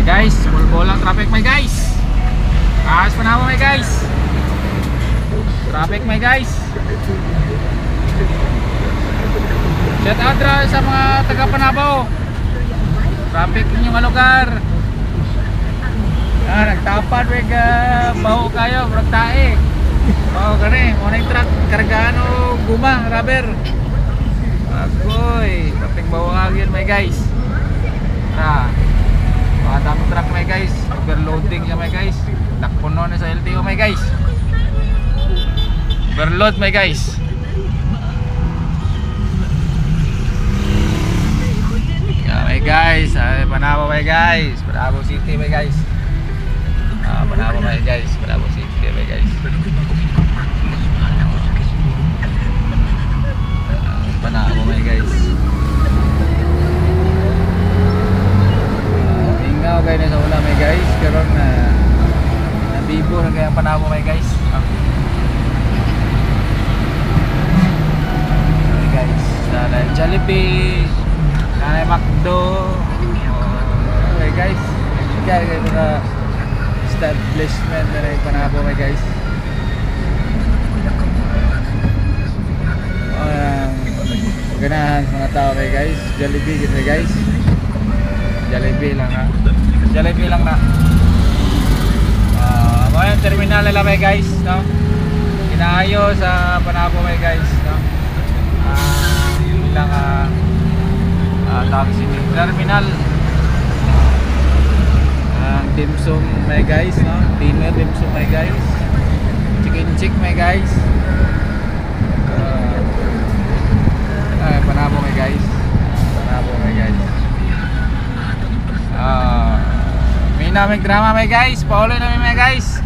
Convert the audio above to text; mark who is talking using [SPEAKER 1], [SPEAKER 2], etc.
[SPEAKER 1] May guys, bulbol ang traffic may guys. Ahas pa na ako may guys. Traffic may guys. Shout out sa mga taga Panabo. Traffic ninyong lugar. Nagtapad wag baho kayo, murag tae. Baho gani, mo na truck kargaan o guma, rubber. Agoy, pating baho agin may guys. Daming truck may guys, overloading siya may guys. Takpuno na sa LTO may guys. Overload may guys. May guys, Panabo may guys, Panabo City may guys. Panabo may guys, Panabo City may guys. Panabo may guys. Ingaw kayo na sa ulam may guys, karon na nabibo na kaya Panabo may guys. May guys, sana Jollibee, sana McDo. Okay guys, kaya kayo na establishment na rin Panabo may guys. Ganahan mga tao may guys. Jollibee gitu guys. Jollibee lang na. Jollibee lang na. Mga terminal nila may guys, no? Inaayo sa Panabo may guys, no? Ilang taxi terminal. Dimsum may guys, no? Dinner dimsum may guys. Chicken chick may guys. Panabo may guys. Panabo may guys. May naming drama may guys. Paulo namin may guys.